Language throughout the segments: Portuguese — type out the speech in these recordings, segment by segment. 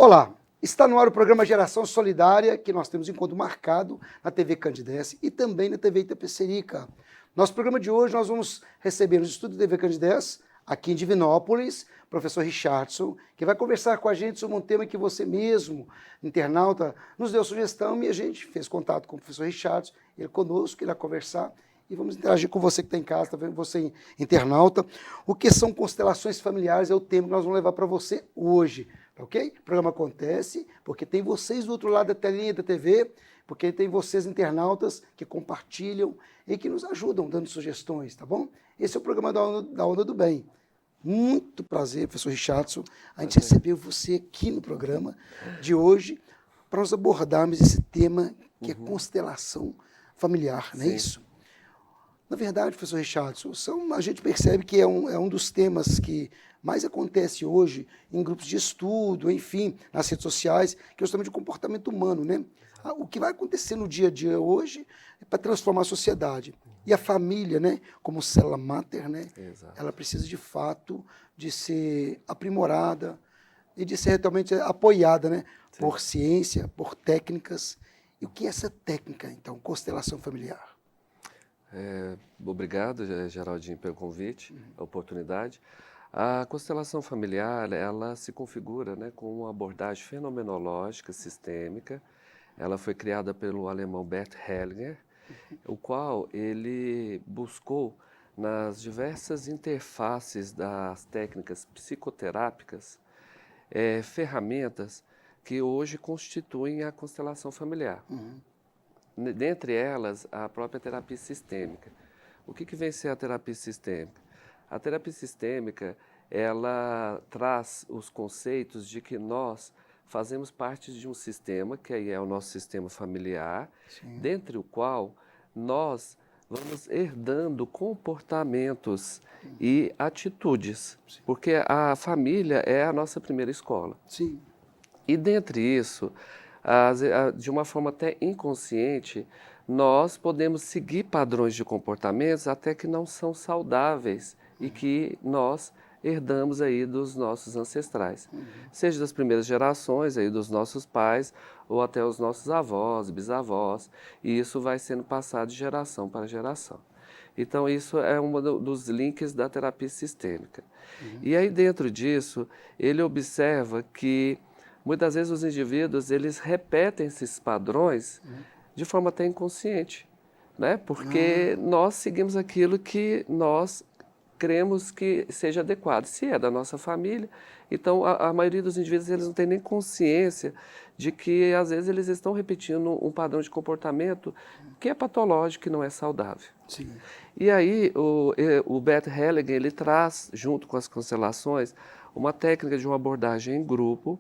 Olá, está no ar o programa Geração Solidária, que nós temos encontro marcado na TV Candidez e também na TV Itapecerica. Nosso programa de hoje nós vamos receber no estúdio da TV Candidez, aqui em Divinópolis, o professor Richardson, que vai conversar com a gente sobre um tema que você mesmo, internauta, nos deu sugestão e a gente fez contato com o professor Richardson, ele conosco, ele vai conversar e vamos interagir com você que está em casa, tá vendo? Você internauta. O que são constelações familiares é o tema que nós vamos levar para você hoje. Ok? O programa acontece porque tem vocês do outro lado da telinha da TV, porque tem vocês internautas que compartilham e que nos ajudam dando sugestões, tá bom? Esse é o programa da Onda do Bem. Muito prazer, professor Richardson, a gente recebeu você aqui no programa de hoje para nós abordarmos esse tema que é constelação familiar, não é isso? Na verdade, professor Richardson, a gente percebe que é um dos temas que mais acontece hoje em grupos de estudo, enfim, nas redes sociais, que é justamente o comportamento humano, né? O que vai acontecer no dia a dia hoje é para transformar a sociedade. E a família, né, como célula máter, né, ela precisa de fato de ser aprimorada e de ser realmente apoiada, né, por ciência, por técnicas. E o que é essa técnica, então, constelação familiar? Obrigado, Geraldinho, pelo convite, a oportunidade. A constelação familiar, ela se configura, né, com uma abordagem fenomenológica, sistêmica. Ela foi criada pelo alemão Bert Hellinger, o qual ele buscou, nas diversas interfaces das técnicas psicoterápicas, ferramentas que hoje constituem a constelação familiar. Dentre elas, a própria terapia sistêmica. O que vem ser a terapia sistêmica? A terapia sistêmica, ela traz os conceitos de que nós fazemos parte de um sistema, que aí é o nosso sistema familiar, dentre o qual nós vamos herdando comportamentos e atitudes, porque a família é a nossa primeira escola. E dentre isso, de uma forma até inconsciente, nós podemos seguir padrões de comportamentos até que não são saudáveis e que nós herdamos aí dos nossos ancestrais, seja das primeiras gerações aí dos nossos pais ou até os nossos avós, bisavós, e isso vai sendo passado de geração para geração. Então isso é um dos links da terapia sistêmica. E aí dentro disso, ele observa que muitas vezes os indivíduos, eles repetem esses padrões de forma até inconsciente, né? Porque nós seguimos aquilo que nós cremos que seja adequado. Se é da nossa família, então a maioria dos indivíduos, eles não tem nem consciência de que, às vezes, eles estão repetindo um padrão de comportamento que é patológico, que não é saudável. E aí, o Bert Hellinger, ele traz, junto com as constelações, uma técnica de uma abordagem em grupo,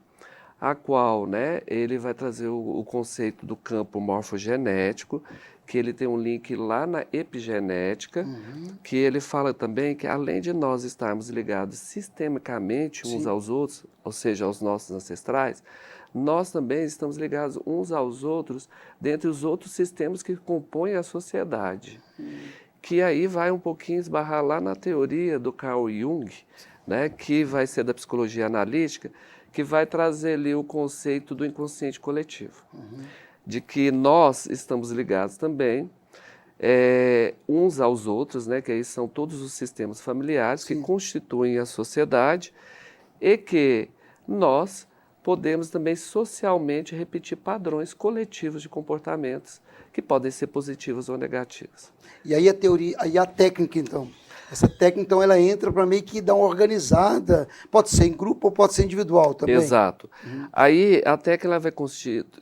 a qual, né, ele vai trazer o conceito do campo morfogenético, que ele tem um link lá na epigenética, que ele fala também que, além de nós estarmos ligados sistemicamente uns aos outros, ou seja, aos nossos ancestrais, nós também estamos ligados uns aos outros dentre os outros sistemas que compõem a sociedade. Que aí vai um pouquinho esbarrar lá na teoria do Carl Jung, né, que vai ser da psicologia analítica, que vai trazer ali o conceito do inconsciente coletivo, de que nós estamos ligados também uns aos outros, né, que aí são todos os sistemas familiares que constituem a sociedade e que nós podemos também socialmente repetir padrões coletivos de comportamentos que podem ser positivos ou negativos. E aí a teoria, aí a técnica, então? Essa técnica, então, ela entra para meio que dar uma organizada, pode ser em grupo ou pode ser individual também? Exato. Aí a técnica vai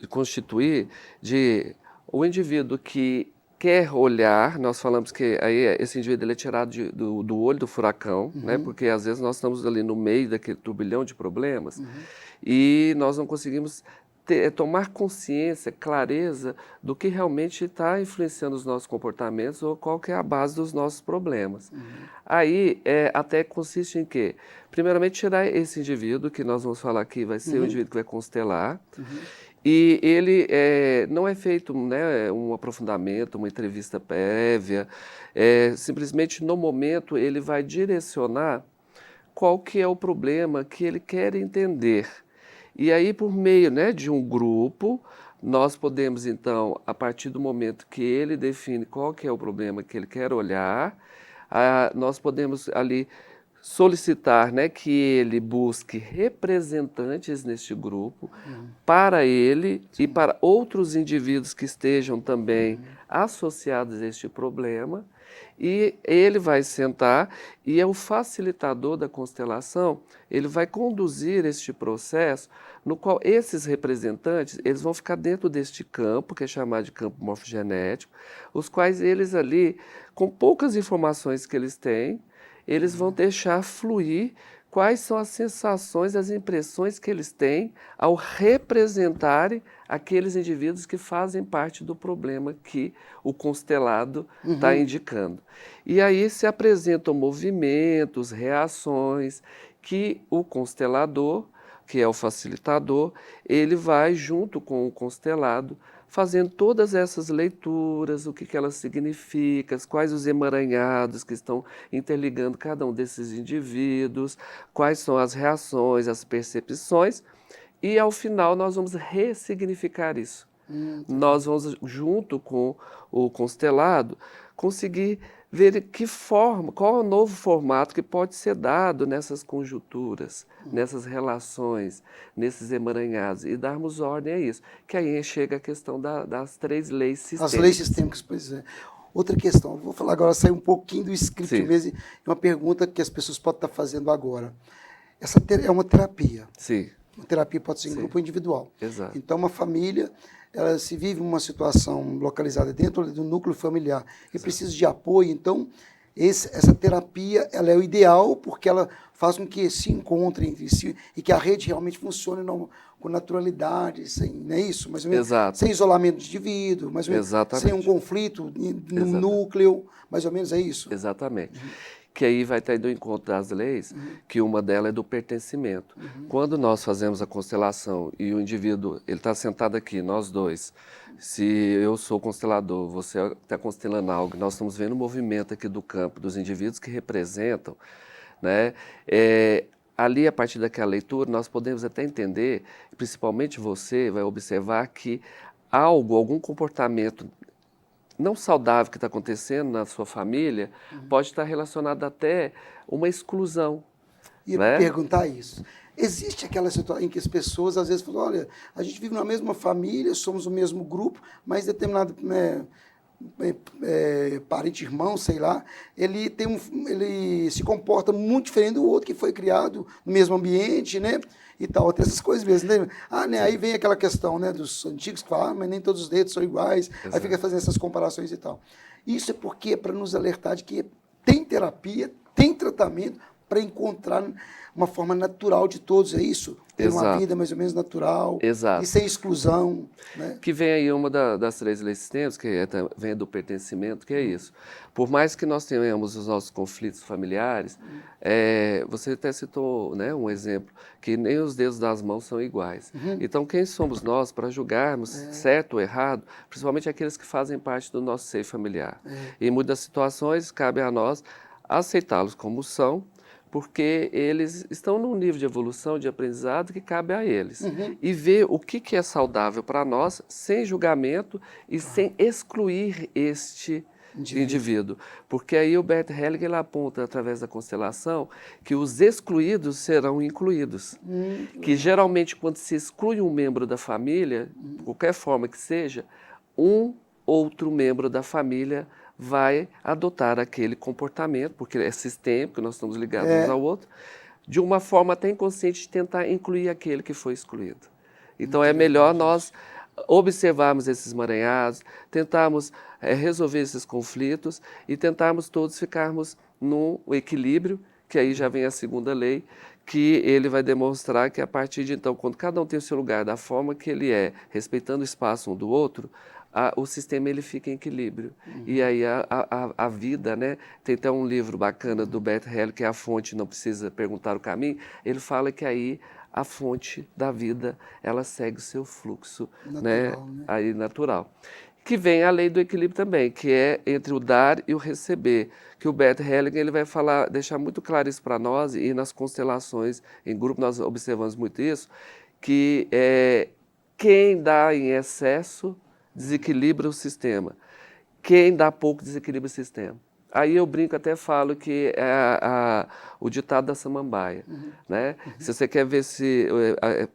constituir de o indivíduo que quer olhar, nós falamos que aí esse indivíduo ele é tirado do olho do furacão, né? Porque às vezes nós estamos ali no meio daquele turbilhão de problemas e nós não conseguimos tomar consciência, clareza do que realmente está influenciando os nossos comportamentos ou qual que é a base dos nossos problemas. Aí, até consiste em quê? Primeiramente, tirar esse indivíduo, que nós vamos falar aqui, vai ser o indivíduo que vai constelar, e ele não é feito, né, um aprofundamento, uma entrevista prévia, simplesmente no momento ele vai direcionar qual que é o problema que ele quer entender. E aí, por meio, né, de um grupo, nós podemos, então, a partir do momento que ele define qual que é o problema que ele quer olhar, nós podemos ali solicitar, né, que ele busque representantes neste grupo para ele e para outros indivíduos que estejam também associados a este problema, e ele vai sentar e é o facilitador da constelação, ele vai conduzir este processo no qual esses representantes, eles vão ficar dentro deste campo, que é chamado de campo morfogenético, os quais eles ali, com poucas informações que eles têm, eles vão deixar fluir quais são as sensações, as impressões que eles têm ao representarem aqueles indivíduos que fazem parte do problema que o constelado está indicando. E aí se apresentam movimentos, reações que o constelador, que é o facilitador, ele vai junto com o constelado fazendo todas essas leituras, o que elas significam, quais os emaranhados que estão interligando cada um desses indivíduos, quais são as reações, as percepções, e ao final nós vamos ressignificar isso. Nós vamos, junto com o constelado, conseguir ver que forma, qual é o novo formato que pode ser dado nessas conjunturas, nessas relações, nesses emaranhados, e darmos ordem a isso. Que aí chega a questão das 3 leis sistêmicas. As leis sistêmicas, pois é. Outra questão, vou falar agora, sair um pouquinho do script Sim. mesmo, e uma pergunta que as pessoas podem estar fazendo agora. Essa é uma terapia. Sim. Uma terapia pode ser em Sim. grupo ou individual. Exato. Então, uma família, ela se vive uma situação localizada dentro do núcleo familiar e precisa de apoio. Então, essa terapia, ela é o ideal porque ela faz com que se encontrem entre si e que a rede realmente funcione com naturalidade, sem, não é isso? Mais ou menos, Exato. sem isolamento de indivíduo, mais ou menos, Exatamente. sem um conflito no núcleo, mais ou menos é isso? Exatamente. Que aí vai estar do encontro das leis, que uma delas é do pertencimento. Quando nós fazemos a constelação e o indivíduo, ele está sentado aqui, nós dois, se eu sou constelador, você está constelando algo, nós estamos vendo o movimento aqui do campo, dos indivíduos que representam, né? Ali, a partir daquela leitura, nós podemos até entender, principalmente você vai observar que algum comportamento não saudável que está acontecendo na sua família, pode estar relacionado até uma exclusão. E né? perguntar isso. Existe aquela situação em que as pessoas às vezes falam, olha, a gente vive na mesma família, somos o mesmo grupo, mas determinado parente, irmão, sei lá, ele se comporta muito diferente do outro que foi criado no mesmo ambiente, né? E tal, tem essas coisas mesmo, né? Né? Aí vem aquela questão, né, dos antigos que falam, mas nem todos os dedos são iguais, Exato. aí fica fazendo essas comparações e tal. Isso é porque é para nos alertar de que tem terapia, tem tratamento para encontrar uma forma natural de todos, é isso? Ter uma Exato. vida mais ou menos natural, Exato. e sem exclusão, né? Que vem aí uma das 3 leis sistêmicas, que vem do pertencimento, que é isso. Por mais que nós tenhamos os nossos conflitos familiares, você até citou, né, um exemplo, que nem os dedos das mãos são iguais. Então, quem somos nós para julgarmos certo ou errado, principalmente aqueles que fazem parte do nosso seio familiar? Em muitas situações, cabe a nós aceitá-los como são, porque eles estão num nível de evolução, de aprendizado que cabe a eles. E ver o que é saudável para nós, sem julgamento e sem excluir este indivíduo. Porque aí o Bert Hellinger ele aponta, através da constelação, que os excluídos serão incluídos. Que geralmente, quando se exclui um membro da família, de qualquer forma que seja, um outro membro da família vai adotar aquele comportamento, porque é sistêmico, nós estamos ligados uns ao outro, de uma forma até inconsciente de tentar incluir aquele que foi excluído. Então é melhor nós observarmos esses emaranhados, tentarmos resolver esses conflitos e tentarmos todos ficarmos no equilíbrio, que aí já vem a segunda lei, que ele vai demonstrar que a partir de então, quando cada um tem o seu lugar, da forma que ele é, respeitando o espaço um do outro, o sistema ele fica em equilíbrio. E aí a vida, né? Tem até um livro bacana do Bert Hellinger, que é A Fonte Não Precisa Perguntar o Caminho, ele fala que aí a fonte da vida, ela segue o seu fluxo natural, né? Aí natural. Que vem a lei do equilíbrio também, que é entre o dar e o receber, que o Bert Hellinger ele vai deixar muito claro isso para nós, e nas constelações, em grupo nós observamos muito isso, que quem dá em excesso desequilibra o sistema. Quem dá pouco desequilibra o sistema. Aí eu brinco, até falo que é o ditado da samambaia. Né? Se você quer ver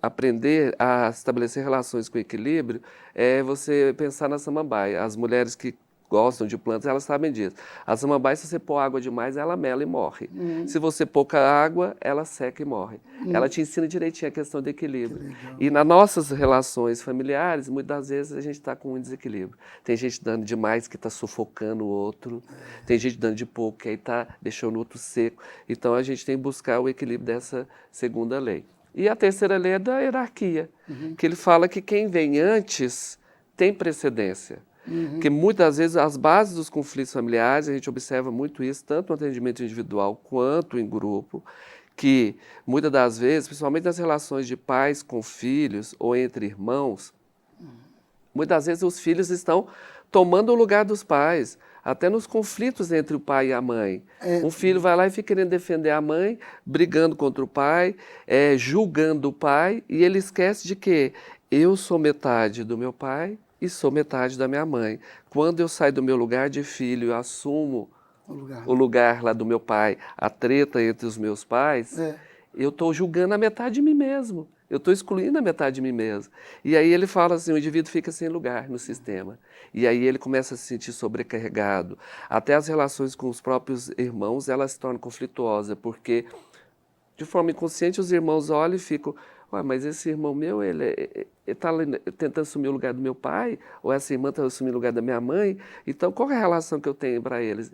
aprender a estabelecer relações com equilíbrio, é você pensar na samambaia. As mulheres que gostam de plantas, elas sabem disso. A samambaia, se você pôr água demais, ela mela e morre. Se você pouca água, ela seca e morre. Ela te ensina direitinho a questão do equilíbrio. E nas nossas relações familiares, muitas vezes a gente está com um desequilíbrio. Tem gente dando demais que está sufocando o outro. Tem gente dando de pouco que aí está deixando o outro seco. Então a gente tem que buscar o equilíbrio dessa segunda lei. E a terceira lei é da hierarquia, que ele fala que quem vem antes tem precedência. Porque muitas vezes as bases dos conflitos familiares, a gente observa muito isso, tanto no atendimento individual quanto em grupo, que muitas das vezes, principalmente nas relações de pais com filhos ou entre irmãos, muitas vezes os filhos estão tomando o lugar dos pais, até nos conflitos entre o pai e a mãe. Um filho vai lá e fica querendo defender a mãe, brigando contra o pai, julgando o pai, e ele esquece de que eu sou metade do meu pai e sou metade da minha mãe. Quando eu saio do meu lugar de filho, eu assumo o lugar lá do meu pai, a treta entre os meus pais, eu estou julgando a metade de mim mesmo. Eu estou excluindo a metade de mim mesmo. E aí ele fala assim, o indivíduo fica sem lugar no sistema. E aí ele começa a se sentir sobrecarregado. Até as relações com os próprios irmãos, elas se tornam conflituosas, porque de forma inconsciente os irmãos olham e ficam, ué, mas esse irmão meu, ele está tentando assumir o lugar do meu pai, ou essa irmã está assumindo o lugar da minha mãe, então qual é a relação que eu tenho para eles?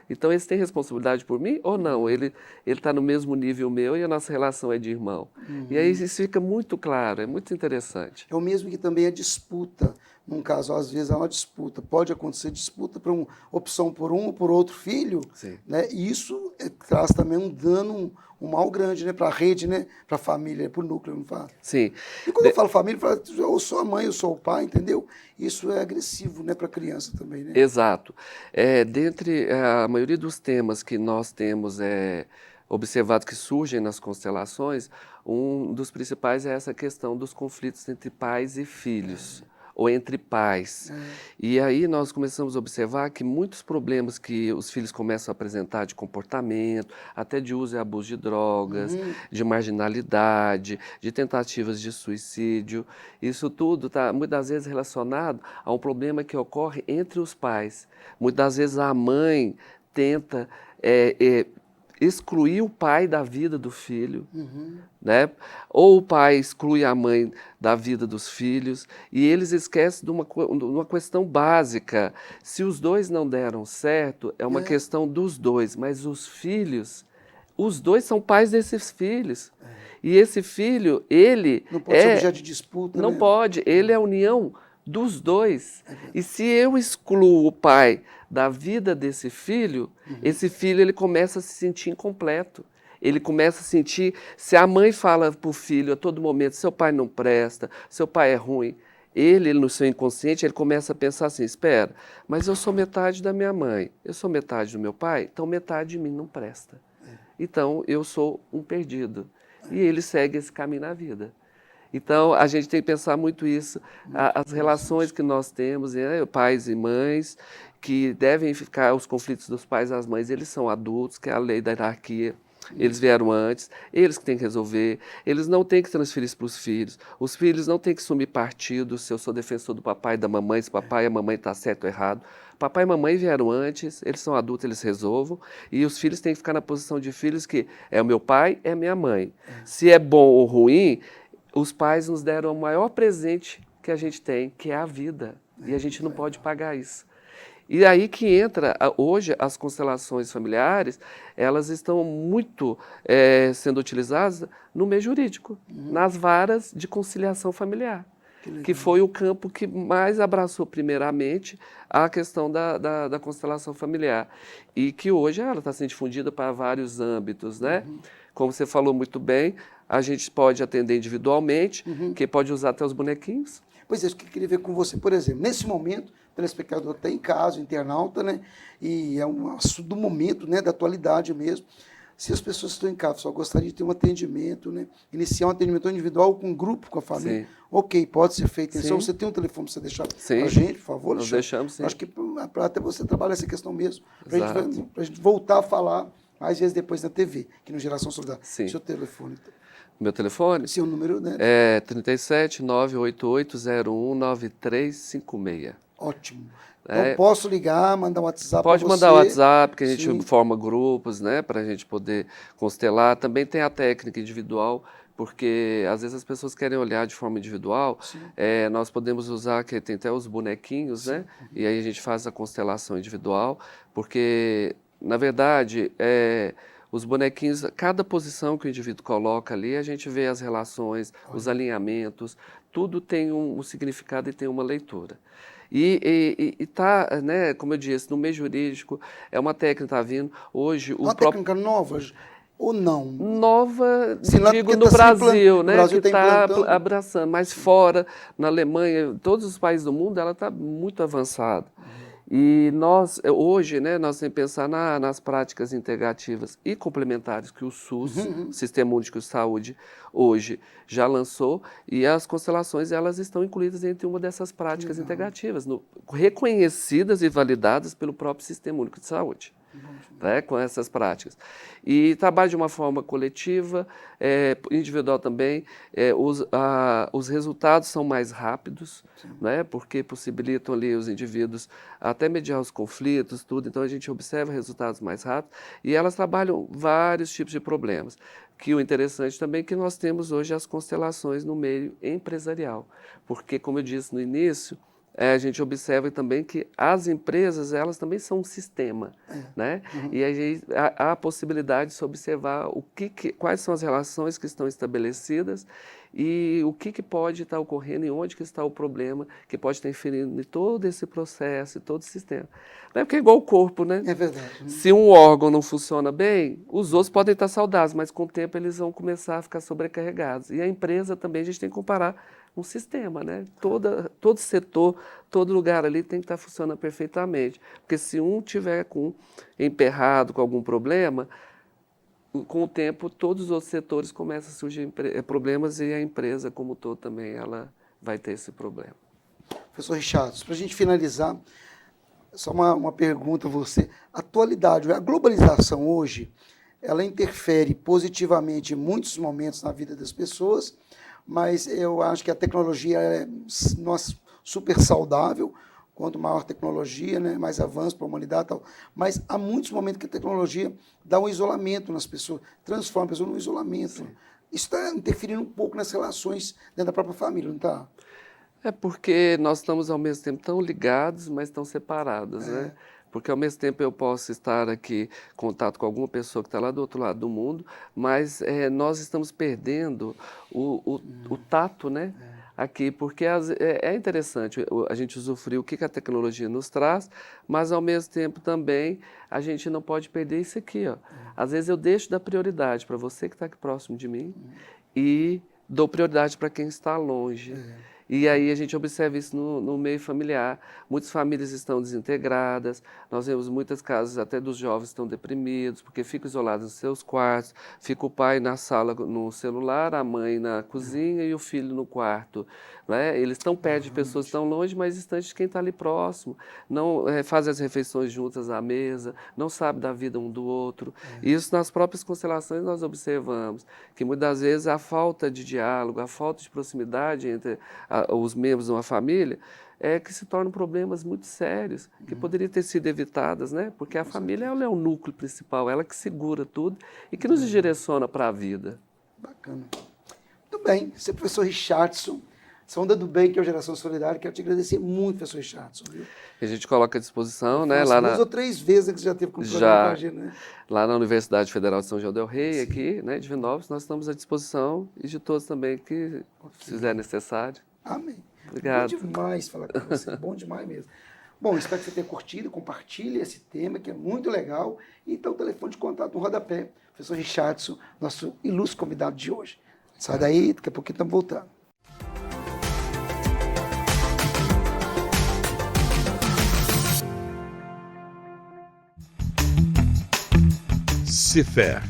Então eles têm responsabilidade por mim ou não? Ele está no mesmo nível meu e a nossa relação é de irmão. E aí isso fica muito claro, é muito interessante. É o mesmo que também a disputa. Num caso, às vezes, há uma disputa. Pode acontecer disputa para uma opção por um ou por outro filho. Sim. Né? E isso traz também um dano, um mal grande, né? Para a rede, né? Para a família, para o núcleo, não fala? Sim. E quando eu falo família, eu falo, eu sou a mãe, eu sou o pai, entendeu? Isso é agressivo, né? Para a criança também, né? Exato. Dentre a maioria dos temas que nós temos observado que surgem nas constelações, um dos principais é essa questão dos conflitos entre pais e filhos. Ou entre pais. E aí nós começamos a observar que muitos problemas que os filhos começam a apresentar de comportamento, até de uso e abuso de drogas, de marginalidade, de tentativas de suicídio, isso tudo está muitas vezes relacionado a um problema que ocorre entre os pais. Muitas vezes a mãe tenta excluir o pai da vida do filho, né? Ou o pai exclui a mãe da vida dos filhos, e eles esquecem de uma questão básica. Se os dois não deram certo, é uma questão dos dois, mas os filhos, os dois são pais desses filhos. E esse filho, ele não pode ser objeto de disputa, não né? pode, ele é a união dos dois. E se eu excluo o pai da vida desse filho, esse filho ele começa a se sentir incompleto. Ele começa a sentir, se a mãe fala para o filho a todo momento, seu pai não presta, seu pai é ruim, ele no seu inconsciente, ele começa a pensar assim, espera, mas eu sou metade da minha mãe, eu sou metade do meu pai, então metade de mim não presta. Então eu sou um perdido. E ele segue esse caminho na vida. Então, a gente tem que pensar muito isso, as relações que nós temos, pais e mães, que devem ficar, os conflitos dos pais e das mães, eles são adultos, que é a lei da hierarquia, eles vieram antes, eles que têm que resolver, eles não têm que transferir isso para os filhos não têm que assumir partido, se eu sou defensor do papai e da mamãe, se o papai e a mamãe estão certo ou errado. Papai e mamãe vieram antes, eles são adultos, eles resolvam, e os filhos têm que ficar na posição de filhos que é o meu pai, é a minha mãe. Se é bom ou ruim, os pais nos deram o maior presente que a gente tem, que é a vida. E a gente não pode pagar isso. E aí que entra, hoje, as constelações familiares, elas estão muito sendo utilizadas no meio jurídico, nas varas de conciliação familiar, que foi o campo que mais abraçou, primeiramente, a questão da constelação familiar. E que hoje ela está sendo difundida para vários âmbitos, né? Como você falou muito bem, a gente pode atender individualmente, que pode usar até os bonequinhos. Pois é, isso que eu queria ver com você, por exemplo, nesse momento, o telespectador está em casa, internauta, né? E é um assunto do momento, né? Da atualidade mesmo. Se as pessoas estão em casa, só gostaria de ter um atendimento, né? Iniciar um atendimento individual com um grupo, com a família. Sim. Ok, pode ser feito. Sim. Então, você tem um telefone para você deixar Sim. para a gente, por favor? Nós deixamos, sim. Acho que para até você trabalhar essa questão mesmo, para Exato. a gente voltar a falar mais vezes depois na TV, aqui no Geração Solidária. Sim. Seu telefone. Meu telefone? Seu número, né? É 37 988 01 9356. Ótimo. Então, posso ligar, mandar um WhatsApp para você? Pode mandar o WhatsApp, que a gente Sim. forma grupos, né, para a gente poder constelar. Também tem a técnica individual, porque às vezes as pessoas querem olhar de forma individual. Nós podemos usar, que tem até os bonequinhos, né? E aí a gente faz a constelação individual, porque, na verdade, os bonequinhos, cada posição que o indivíduo coloca ali, a gente vê as relações, os alinhamentos, tudo tem um significado e tem uma leitura. E tá, né, como eu disse, no meio jurídico, é uma técnica que está vindo. Hoje, uma técnica nova ou não? Nova, Sim, digo, no Brasil, né, que está abraçando. Mas fora, na Alemanha, todos os países do mundo, ela está muito avançada. E nós, hoje, né, nós temos que pensar nas práticas integrativas e complementares que o SUS, Sistema Único de Saúde, hoje já lançou, e as constelações, elas estão incluídas entre uma dessas práticas integrativas, reconhecidas e validadas pelo próprio Sistema Único de Saúde. Né, com essas práticas. E trabalho de uma forma coletiva, individual também. Os resultados são mais rápidos, né, porque possibilitam ali os indivíduos até mediar os conflitos, tudo. Então a gente observa resultados mais rápidos e elas trabalham vários tipos de problemas. Que o interessante também é que nós temos hoje as constelações no meio empresarial, porque, como eu disse no início, a gente observa também que as empresas, elas também são um sistema, né? E aí há a possibilidade de se observar quais são as relações que estão estabelecidas e o que pode estar ocorrendo e onde que está o problema que pode estar inferindo em todo esse processo, em todo o sistema. Não é porque é igual o corpo, né? É verdade. Se um órgão não funciona bem, os outros podem estar saudáveis, mas com o tempo eles vão começar a ficar sobrecarregados. E a empresa também, a gente tem que comparar um sistema, né? Todo setor, todo lugar ali tem que estar funcionando perfeitamente. Porque se um tiver emperrado com algum problema, com o tempo todos os outros setores começam a surgir problemas e a empresa como um todo também ela vai ter esse problema. Professor Richards, para a gente finalizar, só uma pergunta a você. A atualidade, a globalização hoje, ela interfere positivamente em muitos momentos na vida das pessoas, mas eu acho que a tecnologia é super saudável. Quanto maior a tecnologia, né, mais avanço para a humanidade e tal. Mas há muitos momentos que a tecnologia dá um isolamento nas pessoas, transforma a pessoa num isolamento. Sim. Isso está interferindo um pouco nas relações dentro da própria família, não está? É porque nós estamos ao mesmo tempo tão ligados, mas tão separados, né? Porque ao mesmo tempo eu posso estar aqui em contato com alguma pessoa que está lá do outro lado do mundo, mas nós estamos perdendo o tato, né? Aqui, porque é interessante a gente usufruir o que a tecnologia nos traz, mas ao mesmo tempo também a gente não pode perder isso aqui, ó. Às vezes eu deixo dar prioridade para você que está aqui próximo de mim e dou prioridade para quem está longe. E aí a gente observa isso no meio familiar. Muitas famílias estão desintegradas, nós vemos muitos casos até dos jovens que estão deprimidos, porque ficam isolados nos seus quartos, fica o pai na sala no celular, a mãe na cozinha e o filho no quarto. Né? Eles estão perto de pessoas que estão longe, mas distantes de quem está ali próximo. Não fazem as refeições juntas à mesa, não sabem da vida um do outro. Isso nas próprias constelações nós observamos, que muitas vezes a falta de diálogo, a falta de proximidade entre os membros de uma família, que se tornam problemas muito sérios, que poderiam ter sido evitadas, né? Porque a família ela é o núcleo principal, ela que segura tudo e que nos direciona para a vida. Bacana. Muito bem, você é o professor Richardson, essa onda do bem, que é a Geração Solidária. Quero te agradecer muito, professor Richardson. Viu? A gente coloca à disposição, né? Lá 2 ou 3 vezes que você já teve com o programa com a gente, né? Lá na Universidade Federal de São João del Rei, aqui, né, de Divinópolis, nós estamos à disposição e de todos também que se fizer necessário. Amém. Obrigado. Bom demais falar com você, bom demais mesmo. Bom, espero que você tenha curtido, compartilhe esse tema, que é muito legal. Então, o telefone de contato no rodapé, professor Richardson, nosso ilustre convidado de hoje. Sai daí, daqui a pouquinho estamos voltando. Cifer,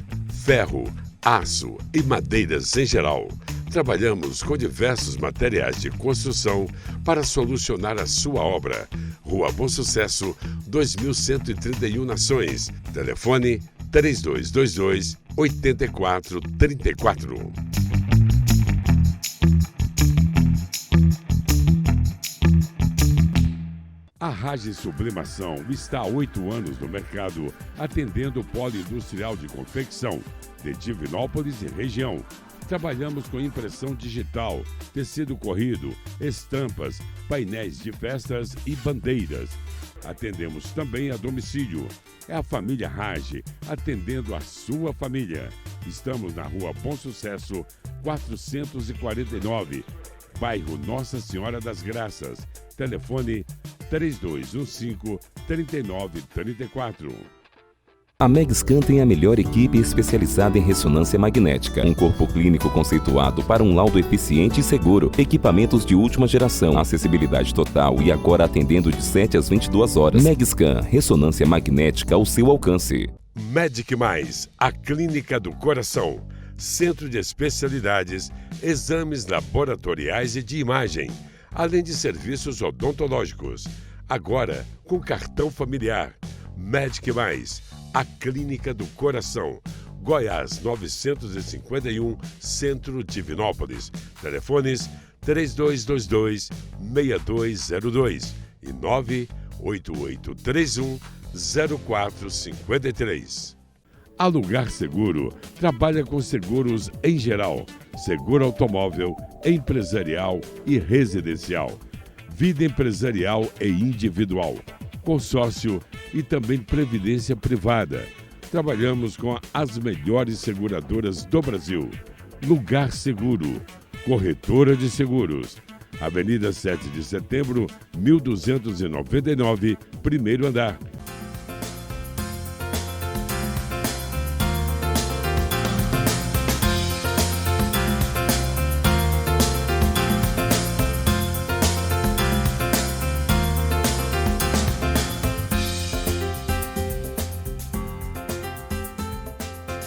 ferro, aço e madeiras em geral. Trabalhamos com diversos materiais de construção para solucionar a sua obra. Rua Bom Sucesso, 2131 Nações. Telefone 3222-8434. A Rage Sublimação está há 8 anos no mercado, atendendo o polo industrial de confecção de Divinópolis e região. Trabalhamos com impressão digital, tecido corrido, estampas, painéis de festas e bandeiras. Atendemos também a domicílio. É a família Rage, atendendo a sua família. Estamos na Rua Bom Sucesso, 449, bairro Nossa Senhora das Graças. Telefone 3215-3934. A Megscan tem a melhor equipe especializada em ressonância magnética, um corpo clínico conceituado para um laudo eficiente e seguro, equipamentos de última geração, acessibilidade total e agora atendendo de 7 às 22 horas. Megscan, ressonância magnética ao seu alcance. Medic Mais, a clínica do coração, centro de especialidades, exames laboratoriais e de imagem, além de serviços odontológicos. Agora, com cartão familiar. Medic Mais, a clínica do coração. Goiás 951, Centro Divinópolis. Telefones 3222-6202 e 98831-0453. A Lugar Seguro trabalha com seguros em geral, seguro automóvel, empresarial e residencial, vida empresarial e individual, consórcio e também previdência privada. Trabalhamos com as melhores seguradoras do Brasil. Lugar Seguro, corretora de seguros. Avenida 7 de Setembro, 1299, primeiro andar.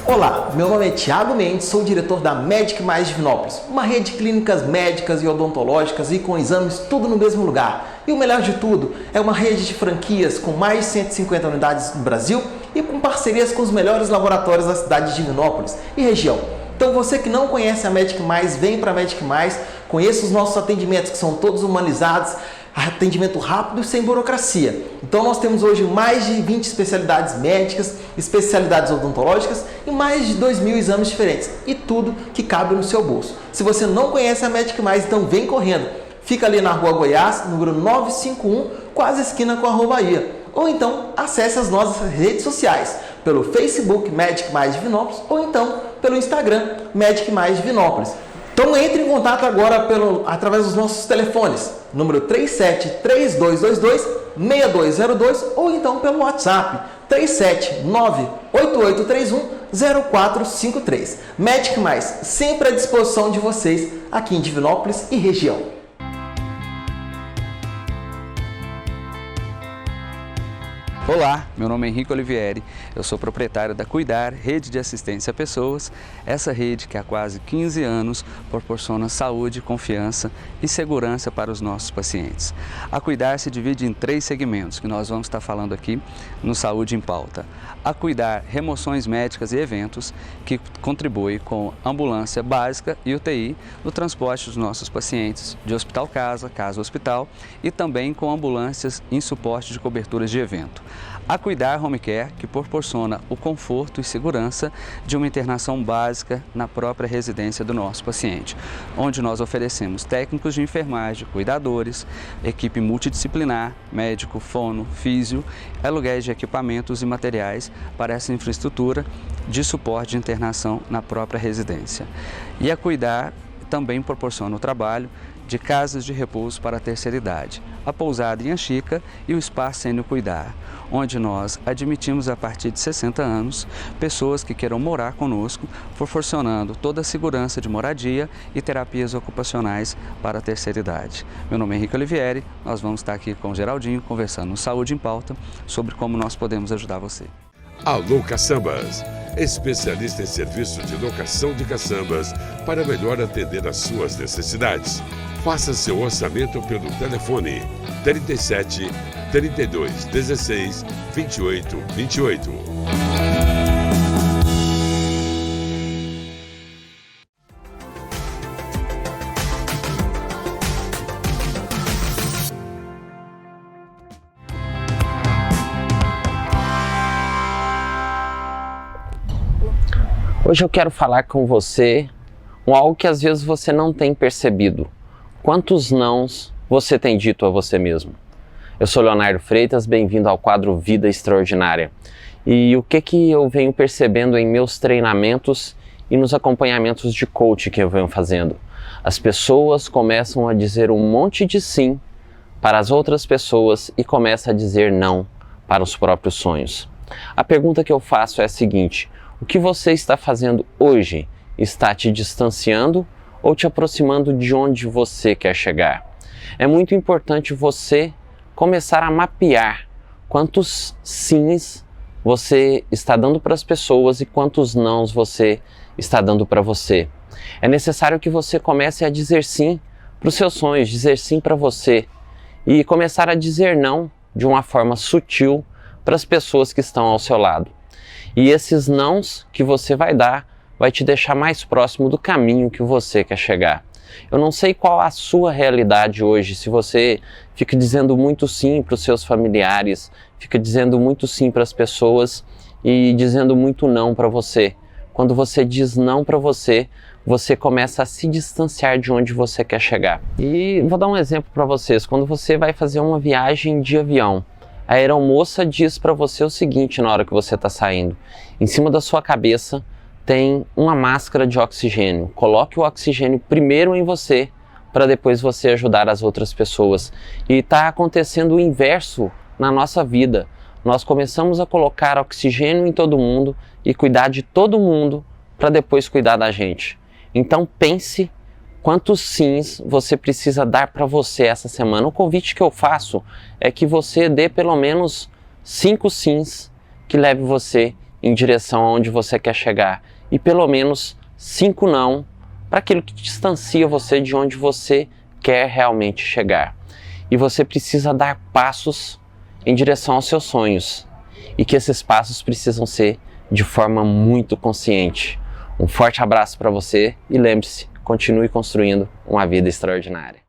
Olá, meu nome é Thiago Mendes, sou o diretor da Medic Mais Divinópolis, uma rede de clínicas médicas e odontológicas e com exames tudo no mesmo lugar. E o melhor de tudo, é uma rede de franquias com mais de 150 unidades no Brasil e com parcerias com os melhores laboratórios da cidade de Divinópolis e região. Então você que não conhece a Medic Mais, vem para a Medic Mais, conheça os nossos atendimentos que são todos humanizados, atendimento rápido e sem burocracia. Então nós temos hoje mais de 20 especialidades médicas, especialidades odontológicas e mais de 2.000 exames diferentes. E tudo que cabe no seu bolso. Se você não conhece a Medic Mais, então vem correndo. Fica ali na Rua Goiás, número 951, quase esquina com a Rua Bahia. Ou então acesse as nossas redes sociais, pelo Facebook Medic Mais Divinópolis ou então pelo Instagram Medic Mais Divinópolis. Então entre em contato agora através dos nossos telefones, número 373222-6202 ou então pelo WhatsApp 379-8831-0453. Medic Mais, sempre à disposição de vocês aqui em Divinópolis e região. Olá, meu nome é Henrique Olivieri, eu sou proprietário da Cuidar, rede de assistência a pessoas, essa rede que há quase 15 anos proporciona saúde, confiança e segurança para os nossos pacientes. A Cuidar se divide em 3 segmentos que nós vamos estar falando aqui no Saúde em Pauta. A Cuidar, remoções médicas e eventos, que contribui com ambulância básica e UTI no transporte dos nossos pacientes de hospital-casa, casa-hospital e também com ambulâncias em suporte de coberturas de evento. A Cuidar Home Care, que proporciona o conforto e segurança de uma internação básica na própria residência do nosso paciente, onde nós oferecemos técnicos de enfermagem, cuidadores, equipe multidisciplinar, médico, fono, físio, aluguéis de equipamentos e materiais para essa infraestrutura de suporte de internação na própria residência. E a Cuidar também proporciona o trabalho de casas de repouso para a terceira idade, a pousada em Anchica e o espaço Sênior Cuidar, onde nós admitimos a partir de 60 anos pessoas que queiram morar conosco, proporcionando toda a segurança de moradia e terapias ocupacionais para a terceira idade. Meu nome é Henrique Olivieri, nós vamos estar aqui com o Geraldinho conversando no Saúde em Pauta sobre como nós podemos ajudar você. Alô Caçambas, especialista em serviço de locação de caçambas para melhor atender às suas necessidades. Faça seu orçamento pelo telefone 37 32 16 28 28. Hoje eu quero falar com você algo que às vezes você não tem percebido. Quantos nãos você tem dito a você mesmo? Eu sou Leonardo Freitas, bem-vindo ao quadro Vida Extraordinária. E o que eu venho percebendo em meus treinamentos e nos acompanhamentos de coach que eu venho fazendo? As pessoas começam a dizer um monte de sim para as outras pessoas e começam a dizer não para os próprios sonhos. A pergunta que eu faço é a seguinte: o que você está fazendo hoje está te distanciando ou te aproximando de onde você quer chegar? É muito importante você começar a mapear quantos sims você está dando para as pessoas e quantos nãos você está dando para você. É necessário que você comece a dizer sim para os seus sonhos, dizer sim para você e começar a dizer não de uma forma sutil para as pessoas que estão ao seu lado. E esses nãos que você vai dar vai te deixar mais próximo do caminho que você quer chegar. Eu não sei qual a sua realidade hoje, se você fica dizendo muito sim para os seus familiares, fica dizendo muito sim para as pessoas e dizendo muito não para você. Quando você diz não para você, você começa a se distanciar de onde você quer chegar. E vou dar um exemplo para vocês. Quando você vai fazer uma viagem de avião, a aeromoça diz para você o seguinte na hora que você está saindo: em cima da sua cabeça tem uma máscara de oxigênio. Coloque o oxigênio primeiro em você para depois você ajudar as outras pessoas. E está acontecendo o inverso na nossa vida. Nós começamos a colocar oxigênio em todo mundo e cuidar de todo mundo para depois cuidar da gente. Então pense quantos sims você precisa dar para você essa semana. O convite que eu faço é que você dê pelo menos 5 sims que leve você em direção aonde você quer chegar e pelo menos 5 não para aquilo que distancia você de onde você quer realmente chegar. E você precisa dar passos em direção aos seus sonhos e que esses passos precisam ser de forma muito consciente. Um forte abraço para você e lembre-se, continue construindo uma vida extraordinária.